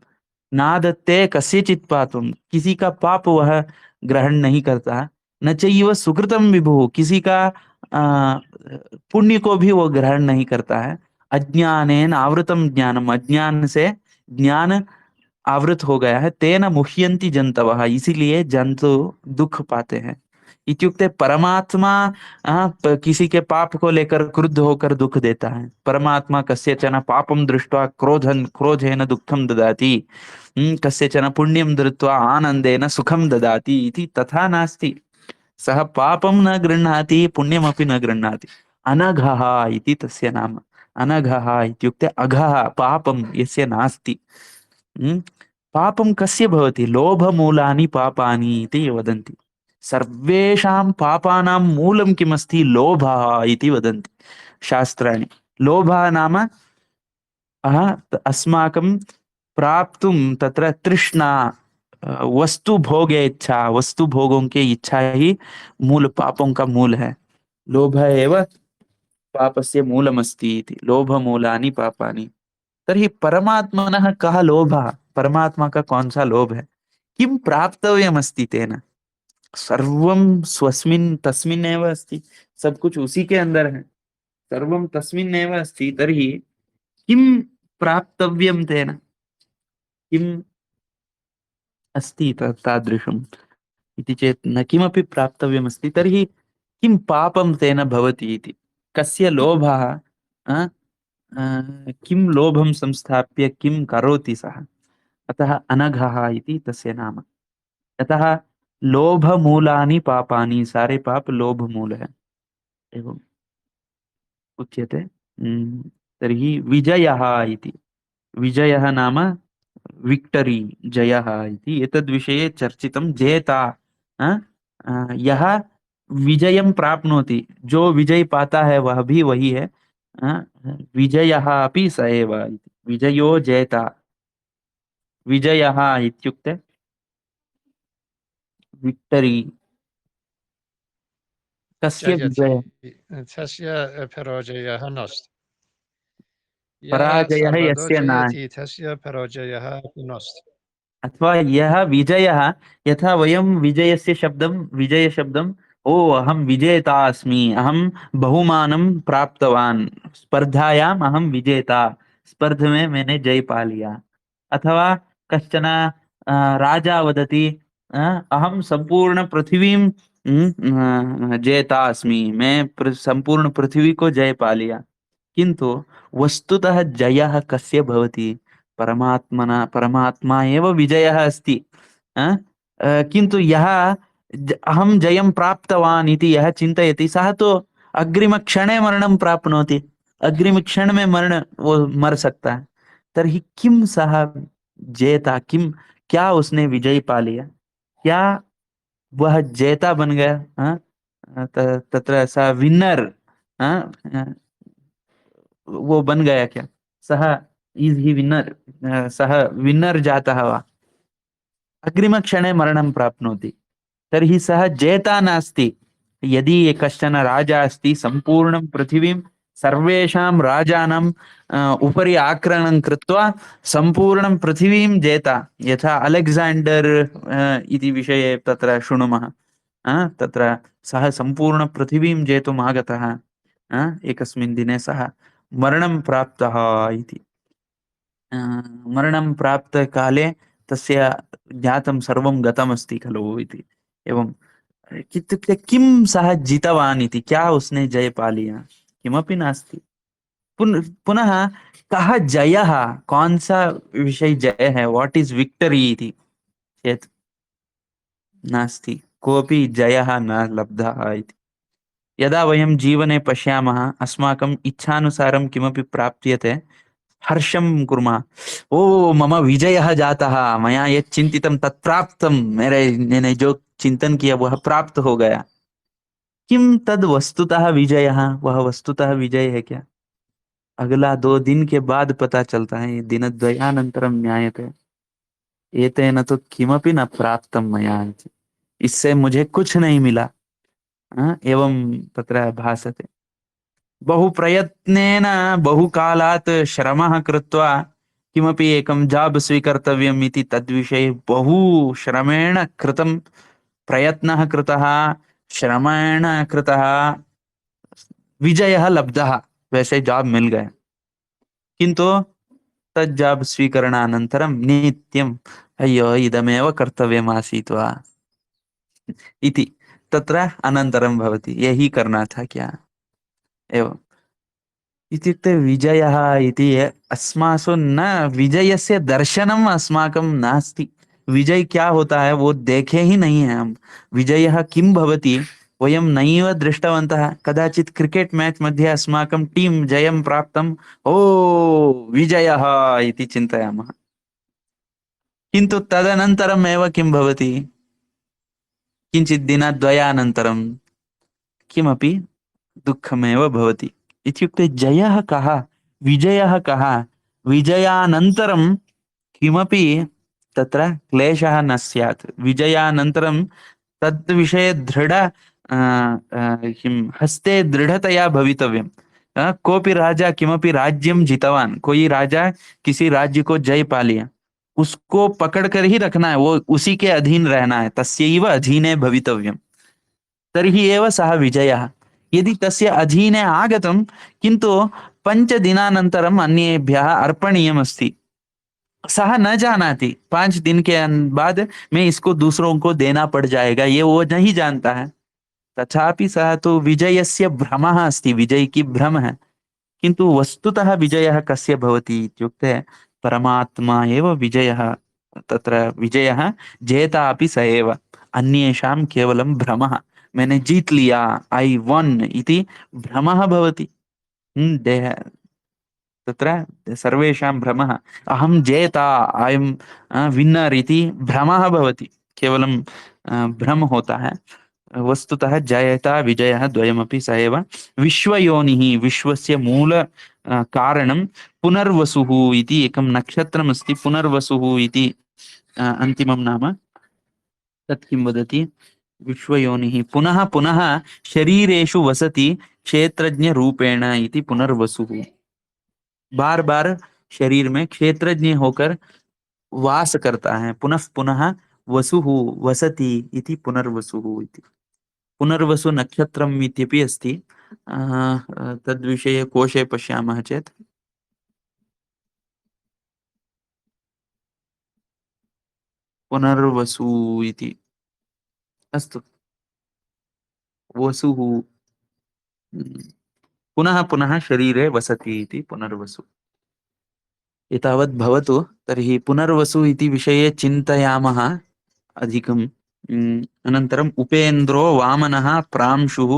नादत्ते कस्यचित् पापम, किसी का पाप वह ग्रहण नहीं करता, न चैव सुकृतं विभुः, किसी का पुण्य को भी वो ग्रहण नहीं करता है, अज्ञानेन आवृतम ज्ञानम, अज्ञान से ज्ञान आवृत हो गया है, तेन मुह्यन्ति जंतवः, इसीलिए जंतु दुख पाते हैं। इत्युक्ते परमात्मा किसी के पाप को लेकर क्रुद्ध होकर दुख देता है। परमात्मा कस्यचन पापं दृष्ट्वा क्रोधेन दुःखं ददाति, कस्यचन पुण्यं धृत्वा आनंदेन सुखं ददाति इति तथा नास्ति। सः पापं न गृह्णाति, पुण्यमपि न गृह्णाति। अनघः इति तस्य नाम। अनघः इत्युक्ते अघः, पापं यस्य नास्ति। पापं कस्य भवति? लोभमूलानि पापानि इति वदन्ति। सर्वेषां पापानां मूलं किमस्ति? लोभः इति वदन्ति शास्त्राणि। लोभः नाम अस्माकं प्राप्तुं तत्र तृष्णा, वस्तु भोगे इच्छा, वस्तु भोगों के इच्छा ही मूल पापों का मूल है। लोभ एव पापस्य मूलमस्ति इति। लोभमूलानि पापानि। तर्हि परमात्मनः कः लोभः? परमात्मा का कौन सा लोभ है? किं प्राप्तव्यमस्ति तेन? सर्वं स्वस्मिन् तस्मिन् एव अस्ति, सब कुछ उसी के अंदर है, सर्वं तस्मिन् एव अस्ति। तर्हि किं प्राप्तव्यं तेन? किम् अस्ति तादृशम् इति चेत् न किमपि प्राप्तव्यमस्ति। तर्हि किं पापं तेन भवति इति? कस्य लोभः? किं लोभं संस्थाप्य किं करोति सः? अतः अनघः इति तस्य नाम। अतः लोभ मूलानि पापानि, सारे पाप लोभ मूल है एवं उच्यते। तर्हि विजयः इति, विजयः नाम विक्टरी, जयः इति। एतद्विषये चर्चितं। जेता यः विजयं प्राप्नोति, जो विजय पाता है वह भी वही है। विजयः अपि स एव इति। विजयो जेता। विजयः इत्युक्ते विक्टरी। कस्य विजय? जयति तस्य पराजयः नास्ति। यः पराजयः सर्वदा यस्य नास्ति, जयति तस्य पराजयः अपि नास्ति। अथवा यः विजयः, यथा वयं विजयस्य शब्दं, विजय शब्दं, ओ अहं विजेता अस्मि, अहं बहुमानं प्राप्तवान, स्पर्धायाम अहं विजेता, स्पर्धा में मैंने जय पा लिया। अथवा कश्चन राजा वदति अहं संपूर्ण पृथिवीं जेता अस्मि, मैं संपूर्ण पृथ्वी को जय पा लिया। किंतु वस्तुतः जयः कस्य भवति? परमात्मना, परमात्मा एव विजयः अस्ति। किंतु यः अहं जयं प्राप्तवान् इति यः चिन्तयति, सः तो अग्रिम क्षणे मरणं प्राप्नोति, अग्रिम क्षण में मरण, वो मर सकता है। तर्हि किम सः जेता? किम, क्या उसने विजय पा लिया? क्या वह जेता बन गया? तत्र सः विनर, वो बन गया क्या? सः इज ही विनर? सः विनर जातः वा? अग्रिमक्षणे मरणं प्राप्नोति। तर्हि सः जेता नास्ति। यदि कश्चन राजा अस्ति, सम्पूर्णं पृथिवीं सर्वेषां राजानां उपरि आक्रमणं कृत्वा सम्पूर्णं पृथिवीं जेता, यथा अलेक्साण्डर् इति विषये तत्र शृणुमः। तत्र सः सम्पूर्ण पृथिवीं जेतुम् आगतः। एकस्मिन् दिने सः मरणं प्राप्तः इति। मरणं प्राप्त काले तस्य ज्ञातं सर्वं गतमस्ति खलु इति। एवं इत्युक्ते किं सः जितवान् इति, क्या उसने जय पा लिया? किमपि नास्ति। पुनः कः जयः? कौन सा विषय जय है? व्हाट इज विक्टरी इति चेत् नास्ति, कोऽपि जयः न लब्धः इति। यदा वयं जीवने पश्यामः अस्माकम् इच्छानुसारं किमपि प्राप्यते, हर्षं कुर्मः। ओ मम विजयः जातः, मया यत् चिंतितं तत् प्राप्तं, मैंने जो चिंतन किया वह प्राप्त हो गया। किम तद वस्तुतः विजयः? वह वस्तुतः विजय है क्या? अगला 2 दिन के बाद पता चलता है, दिनद्वयानन्तरं ज्ञायते एतेन तो किमपि न प्राप्तं मया इति। इससे मुझे कुछ नहीं मिला। एवं तत्र भासते। बहु प्रयत्नेन बहुकालात् श्रमः कृत्वा किमपि एकं जाब् स्वीकर्तव्यम् इति तद्विषये बहु श्रमेण कृतं, प्रयत्नः कृतः, श्रमेण कृतः, विजयः लब्धः, वैसे जॉब मिल गया। किन्तु तत् जॉब स्वीकरणानन्तरं नित्यम् अय्यो इदमेव कर्तव्यमासीत् वा इति तत्र अनन्तरं भवति, यही करना था क्या, एवम्। इत्युक्ते विजयः इति अस्मासु न, विजयस्य दर्शनम् अस्माकं नास्ति। विजय क्या होता है वो देखे ही नहीं है हम। विजयः किं भवति वयं नैव दृष्टवन्तः। कदाचित् क्रिकेट् मैच् मध्ये अस्माकं टीम् जयं प्राप्तं, ओ विजयः इति चिन्तयामः। किन्तु तदनन्तरम् एव किं भवति, किञ्चित् दिनद्वयानन्तरं किमपि दुःखमेव भवति। इत्युक्ते जयः कः, विजयः कः? विजयानन्तरं किमपि तत्र क्लेशः न स्यात्। विजयानन्तरं तद् विषये किं हस्ते दृढ़तया भवितव्यं। कोऽपि राजा किमपि राज्यं जितवान्, कोई राजा किसी राज्य को जय पा लिया, उसको पकड़ कर ही रखना है, वो उसी के अधीन रहना है, तस्यैव अधीने भवितव्यम्। तर्हि एव सः विजयः। यदि तस्य अधीने आगतं किन्तु 5 दिनानन्तरम् अन्येभ्यः अर्पणीयमस्ति, सः न जानाति 5 दिन के बाद मैं इसको दूसरों को देना पड़ जाएगा, ये वो नहीं जानता है। तथापि सः तो विजयस्य भ्रमः अस्ति, विजय की भ्रम है। किन्तु वस्तुतः विजयः कस्य भवति इत्युक्ते परमात्मा एव विजयः। तत्र विजयः जेता अपि स एव, अन्येषां केवलं भ्रमः। मैंने जीत लिया, आई वन इति भ्रमः भवति। देह तत्र सर्वेषां भ्रमः, अहं जेता, आई एम विन्नर इति भ्रमः भवति, केवलं भ्रम होता है। वस्तुतः जयता विजयः द्वयमपि स एव। विश्वयोनिः, विश्वस्य मूल कारणं पुनर्वसुः इति एकं नक्षत्रमस्ति। पुनर्वसुः इति अन्तिमं नाम। तत् किं वदति, विश्वयोनिः पुनः पुनः शरीरेषु वसति क्षेत्रज्ञ रूपेण इति पुनर्वसुः। बार बार शरीर में क्षेत्रज्ञ होकर वास करता है, पुनः पुनः वसुः वसति इति पुनर्वसुः इति। पुनर्वसु नक्षत्रम् इत्यपि अस्ति। तद्विषये कोशे पश्यामः चेत् पुनर्वसु इति अस्तु। वसुः पुनः पुनः शरीरे वसति इति पुनर्वसु। एतावत् भवतु। तर्हि पुनर्वसु इति विषये चिन्तयामः अधिकम्। अनन्तरम् उपेन्द्रो वामनः प्रांशुः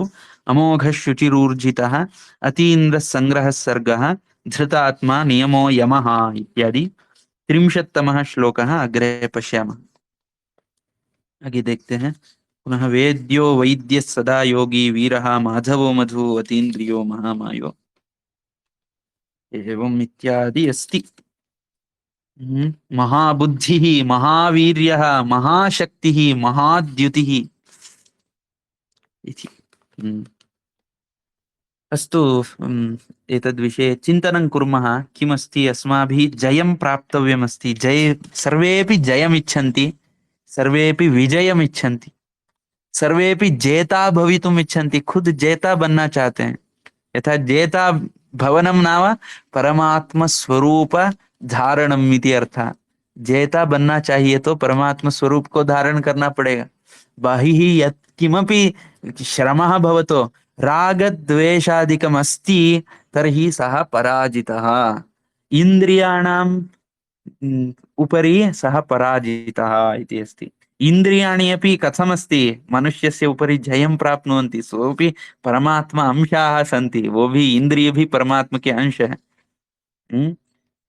अमोघः शुचिरूर्जितः अतीन्द्रः संग्रहः सर्गः धृतात्मा नियमो यमः इत्यादि 30तमः श्लोकः अग्रे पश्यामः। आगे देखते हैं। पुनः वेद्यो वैद्यः सदा योगी वीरः माधवो मधु अतीन्द्रियो महामायो, एवम् इत्यादि अस्ति। महाबुद्धिः, महावीर्यः, महाशक्तिः, महाद्युतिः इति। अस्तु, एतद्विषये चिन्तनं कुर्मः। किमस्ति, अस्माभिः जयं प्राप्तव्यमस्ति। जय, सर्वेपि जयमिच्छन्ति, सर्वेपि विजयमिच्छन्ति, सर्वेपि जेता भवितुम् इच्छन्ति, खुद जेता बनना चाहते हैं। यथा जेता भवनम नाम परमात्म स्वरूप धारणम इति अर्थः। जेता बनना चाहिए तो परमात्म स्वरूप को धारण करना पड़ेगा। बाहिः यत् किमपि श्रमः भवतो, राग द्वेषादिकम् अस्ति तर्हि सः पराजितः। इन्द्रियाणां उपरि सः पराजितः इति अस्ति। इन्द्रियाणि अपि कथमस्ति मनुष्यस्य उपरि जयं प्राप्नुवन्ति सोऽपि परमात्मा अंशाः सन्ति वो भी इंद्रिय भी परमात्मा के अंश है। हम्म?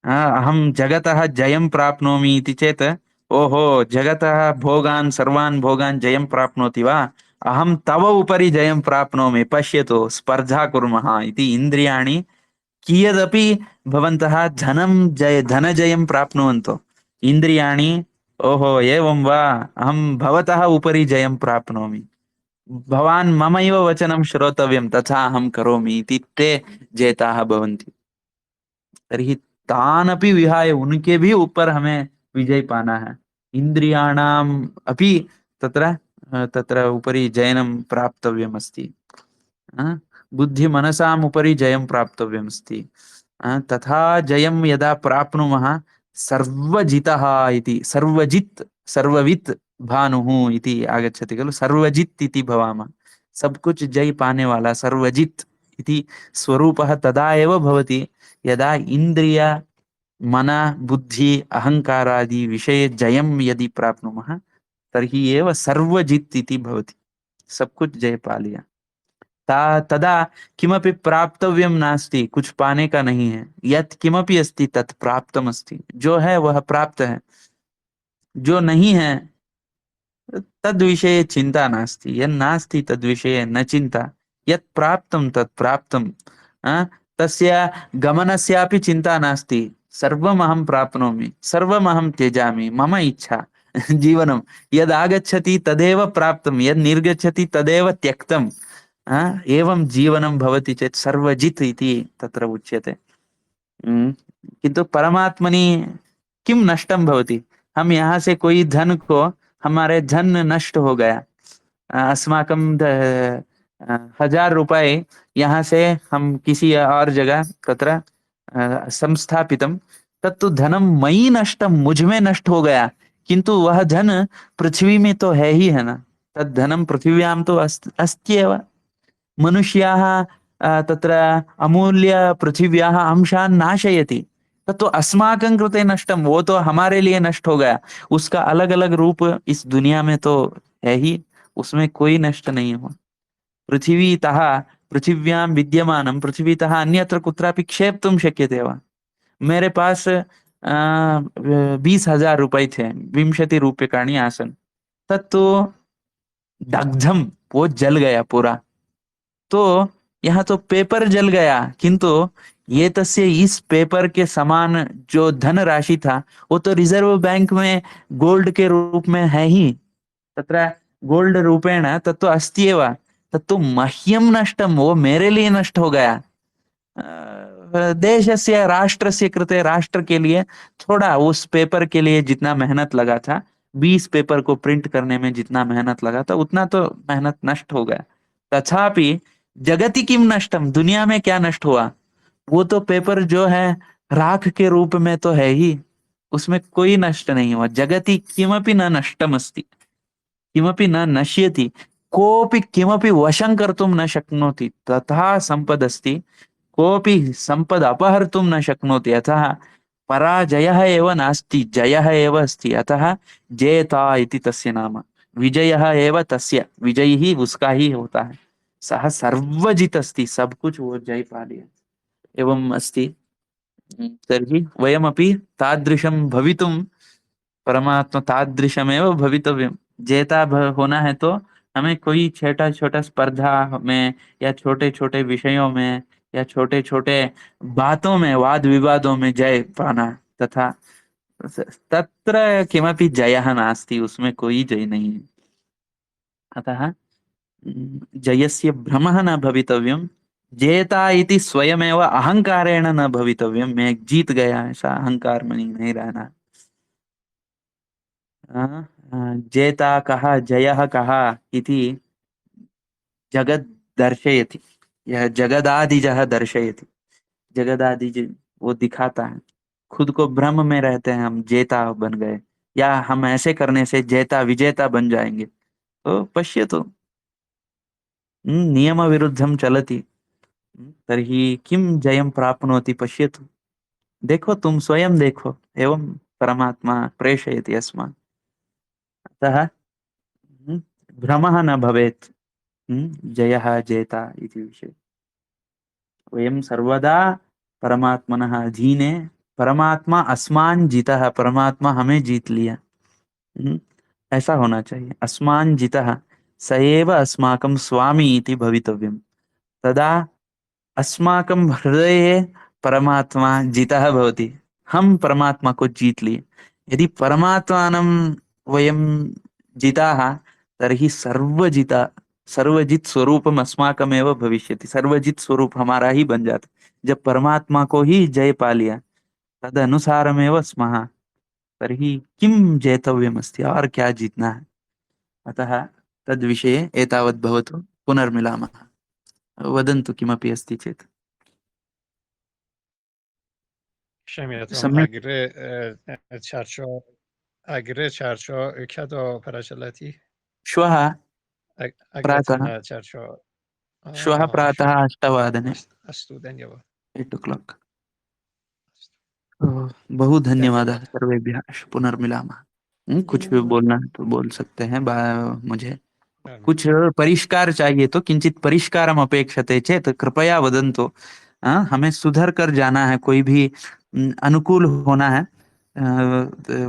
अहं जगतः जयं प्राप्नोमि इति चेत् ओहो जगतः भोगान् सर्वान् भोगान् जयं प्राप्नोति वा अहं तव उपरि जयं प्राप्नोमि पश्यतु स्पर्धा कुर्मः इति इन्द्रियाणि कियदपि भवन्तः धनजयं प्राप्नुवन्तु इन्द्रियाणि ओहो एवं वा अहं भवतः उपरि जयं प्राप्नोमि भवान् ममैव वचनं श्रोतव्यं तथा अहं करोमि इति ते जेताः भवन्ति तर्हि तानपि विहाय उनके भी ऊपर हमें विजय पाना है इंद्रियाणाम अपि तत्र तत्र उपरि जयनं प्राप्तव्यमस्ति बुद्धि मनसाम् उपरि जयं प्राप्तव्यमस्ति तथा जयं यदा प्राप्नुमः सर्वजितः इति सर्वजित् सर्ववित् भानुः इति आगच्छति खलु सर्वजित् इति भवामः सब कुछ जय पाने वाला सर्वजित् इति स्वरूपः तदा एव भवति यदा इंद्रिय मन बुद्धि अहंकारादि विषये जयं यदि प्राप्नुमः तर्हि एव सर्वजित् इति भवति सब कुछ जय पा लिया तदा किमपि प्राप्तव्यम नास्ति कुछ पाने का नहीं है यत् किमपि अस्ति तत् प्राप्तम अस्ति जो है वह प्राप्त है जो नहीं है तद विषये चिंता नास्ति यन्नास्ति तद विषये न चिंता यत् प्राप्तं तत् प्राप्तं तस्य गमनस्यापि चिंता नास्ति सर्वम् अहं प्राप्नोमि सर्वम् अहं त्यजामि मम इच्छा जीवनं यद् आगच्छति तदेव प्राप्तं यद् निर्गच्छति तदेव त्यक्तं एवं जीवनं भवति चेत् सर्वजित् इति तत्र उच्यते किंतु परमात्मनि किम नष्टम भवति हम यहाँ से कोई धन को हमारे धन नष्ट हो गया अस्माकं 1,000 रुपए यहाँ से हम किसी और जगह तत्र संस्थापितम तत्तु धनम मयि नष्टम मुझ में नष्ट हो गया किंतु वह धन पृथ्वी में तो है ही है ना तद धनम पृथिव्याम तो अस्त्येव मनुष्याः तत्र अमूल्य पृथिव्याः अंशान् नाशयति तत्तो अस्माकं कृते नष्टम वो तो हमारे लिए नष्ट हो गया उसका अलग अलग रूप इस दुनिया में तो है ही उसमें कोई नष्ट नहीं हुआ पृथिवीतः पृथिव्यां विद्यमानं पृथ्वीतः अन्यत्र कुत्रापि क्षेप्तुं शक्यते वा मेरे पास 20,000 रुपए थे 20 रूप्यकाणि आसन तत्तो दग्धम वो जल गया पूरा तो यहाँ तो पेपर जल गया किंतु ये तस्य इस पेपर के समान जो धन राशि था वो तो रिजर्व बैंक में गोल्ड के रूप में है ही तत्र गोल्ड रूपेण तत्तो अस्ति एव तत्तु मह्यं नष्टं वो मेरे लिए नष्ट हो गया देशस्य राष्ट्रस्य कृते राष्ट्र के लिए थोड़ा उस पेपर के लिए जितना मेहनत लगा था 20 पेपर को प्रिंट करने में जितना मेहनत लगा था उतना तो मेहनत नष्ट हो गया तथापि जगति किम नष्टम दुनिया में क्या नष्ट हुआ वो तो पेपर जो है राख के रूप में तो है ही उसमें कोई नष्ट नहीं हुआ जगति किमपि न नष्टम अस्ति किमपि न नश्यति कोऽपि किमपि वशं कर्तुं न शक्नोति तथा सम्पदस्ति कोऽपि सम्पद अपहर्तुं न शक्नोति अतः पराजयः एव नास्ति जयः एव अस्ति अतः जेता इति तस्य नाम विजयः एव तस्य विजयी ही उसका ही होता है सः सर्वजित् अस्ति सब कुछ वो जय पा लिया एवं अस्ति तर्हि वयमपि तादृशं भवितुं परमात्मा तादृशमेव भवितव्यं जेता होना है तो हमें कोई छोटा छोटा स्पर्धा में या छोटे छोटे विषयों में या छोटे छोटे बातों में वाद विवादों में जय पाना तथा तत्र किमपि जयः नास्ति उसमें कोई जय नहीं है अतः जयस्य भ्रमः न भवितव्यं जेता इति स्वयमेव अहंकारेण न भवितव्यं मैं जीत गया ऐसा अहंकार में नहीं रहना जेता कः जयः कः इति जगत् दर्शयति यह जगदादिजः दर्शयति जगदादिज वो दिखाता है खुद को भ्रम में रहते हैं हम जेता बन गए या हम ऐसे करने से जेता विजेता बन जाएंगे तो पश्यतु नियम विरुद्धं चलति तर्हि किं जयं प्राप्नोति पश्यतु देखो तुम स्वयं देखो एवं परमात्मा प्रेषयति अस्मान् अतः भ्रमः न भवेत्। जयः जेता इति विषये वयं सर्वदा परमात्मनः अधीने, परमात्मा अस्मान् जितः, परमात्मा हमें जीत लिया। ऐसा होना चाहिए। अस्मान् जितः स एव अस्माकं स्वामी इति भवितव्यं। तदा अस्माकं हृदये परमात्मा जितः भवति। हम परमात्मा को जीत लिए। यदि परमात्मानं वयं जिताः तर्हि सर्वजित स्वरूपम अस्माकमेव भविष्यति। सर्वजित स्वरूप हमारा ही बन जाता। जब परमात्मा को ही जय पा लिया तद अनुसारमेव स्मः, तर्हि किं जेतव्यमस्ति और क्या जीतना है। अतः तद् विषये एतावत् भवतु। पुनर्मिलामः। वदन्तु किमपि अस्ति चेत्। क्षम्यताम् सम्यक्। अग्रे चर्चा कदा प्रचलति? श्वः प्रातः अद्यतनचर्चा श्वः प्रातः 8 वादने। अस्तु, धन्यवादः। 8 o'clock। बहु धन्यवादः धन्यवाद। सर्वेभ्यः। पुनर्मिलामः। कुछ भी बोलना है तो बोल सकते हैं। मुझे कुछ परिष्कार चाहिए तो किंचित परिष्कारम अपेक्षते चेत कृपया वदन्तु। हमें सुधर कर जाना है। कोई भी अनुकूल होना है।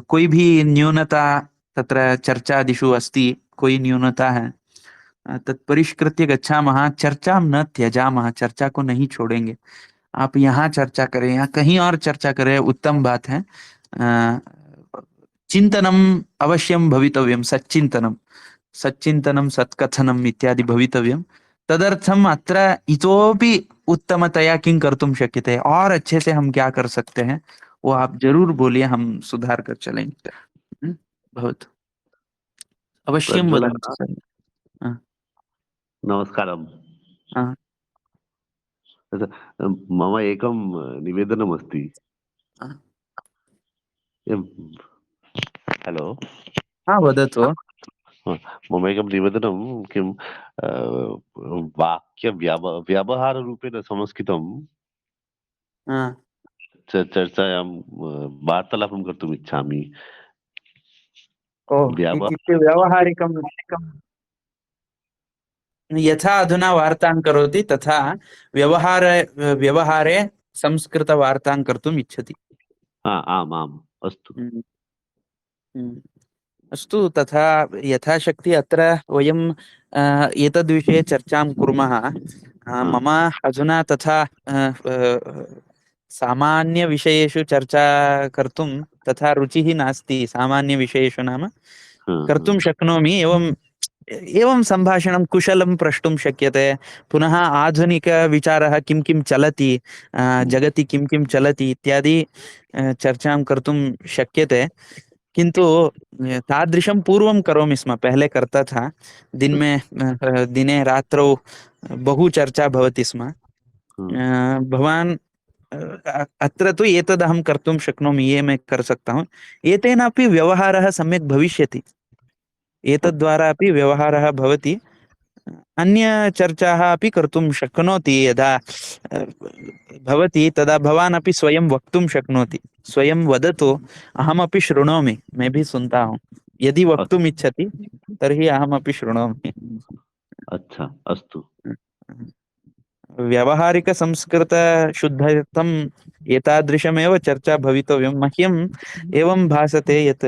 कोई भी न्यूनता तत्र चर्चादिषु अस्ति, कोई न्यूनता है, तत् परिष्कृत्य गच्छामः। चर्चां न त्यजामः। चर्चा को नहीं छोड़ेंगे। आप यहाँ चर्चा करें या कहीं और चर्चा करें, उत्तम बात है। चिंतनम अवश्यम भवितव्यम। सच्चिंतनम सत्कथनम इत्यादि भवितव्यम। तदर्थम अत्र इतोपि उत्तमतया किं कर्तुं शक्यते, और अच्छे से हम क्या कर सकते हैं, वो आप जरूर बोलिए। हम सुधार कर चलेंगे। भवतु। अवश्यं प्रज्वल, वदन्तु सर। हाँ, नमस्कारम्। हाँ, मम एकं निवेदनमस्ति। हाँ, हेलो। हाँ, वदतु। मम एकं निवेदनं किं व्यवहाररूपेण संस्कृतं हाँ, चर्चायां वार्तालापं कर्तुम् इच्छामि। ओ व्यव इत्युक्ते व्यावहारिकं यथा अधुना वार्तां करोति तथा व्यवहारे संस्कृतवार्तां कर्तुम् इच्छति। आम् आम्, अस्तु। हम्म, हम्म। अस्तु। तथा यथाशक्ति अत्र वयं एतद्विषये चर्चां कुर्मः। मम अधुना तथा सामान्यविषयेषु चर्चा कर्तुं तथा रुचिः नास्ति। सामान्यविषयेषु नाम कर्तुं शक्नोमि। एवं एवं सम्भाषणं कुशलं प्रष्टुं शक्यते। पुनः आधुनिकविचारः किं किं चलति, जगति किं किं चलति इत्यादि चर्चां कर्तुं शक्यते। किंतु तादृशं पूर्वं करोमि स्म। पहले करता था। दिने रात्रौ बहु चर्चा भवति स्म। भवान् अत्र तु एतदहं कर्तुं शक्नोमि, ये मैं कर सकता हूँ। एतेनापि व्यवहारः सम्यक् भविष्यति। एतद्द्वारा अपि व्यवहारः भवति। अन्यचर्चाः अपि कर्तुं शक्नोति। यदा भवति तदा भवान् अपि स्वयं वक्तुं शक्नोति। स्वयं वदतु, अहमपि शृणोमि। मैं भी सुनता हूँ। यदि वक्तुम् इच्छति तर्हि अहमपि शृणोमि। अच्छा, अस्तु। व्यवहारिकसंस्कृतशुद्धर्थम् एतादृशमेव चर्चा भवितव्यं। मह्यम् एवं भासते यत्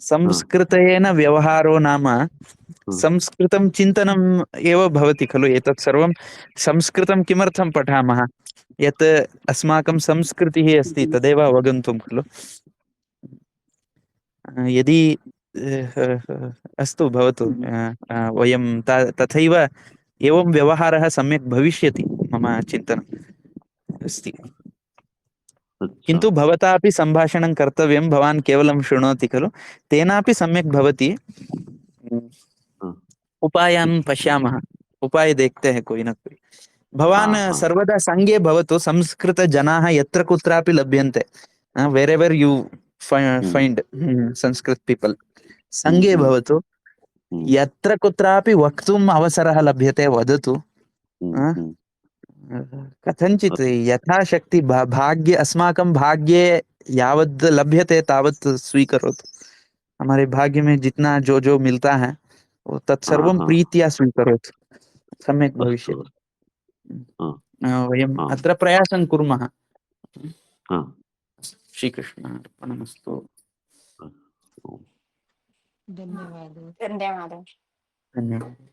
संस्कृतेन व्यवहारो नाम संस्कृतं चिन्तनम् एव भवति खलु। एतत् सर्वं संस्कृतं किमर्थं पठामः, यत् अस्माकं संस्कृतिः अस्ति तदेव अवगन्तुं खलु। यदि अस्तु भवतु। वयं तथैव एवं व्यवहारः सम्यक् भविष्यति मम चिन्तनम् अस्ति। किन्तु भवता अपि सम्भाषणं कर्तव्यं। भवान् केवलं शृणोति खलु, तेनापि सम्यक् भवति। उपायान् पश्यामः। उपाय देखते हैं कोई ना कोई। भवान् सर्वदा संगे भवतु। संस्कृतजनाः यत्र कुत्रापि लभ्यन्ते। wherever you find Sanskrit people, संगे भवतु। यत्र कुत्रापि वक्तुम् अवसरः लभ्यते वदतु। कथंचित् यथाशक्ति भाग्ये, अस्माकं भाग्ये यावद् लभ्यते तावत् स्वीकरोतु। हमारे भाग्य में जितना जो जो मिलता है तत्सर्वं हा। प्रीत्या स्वीकरोतु, सम्यक् अस्तु भविष्यति। हा, वयम् हा, अत्र प्रयासं कुर्मः। हा, श्रीकृष्णार्पणमस्तु। हा। धन्यवादः। धन्यवादः। धन्यवादः।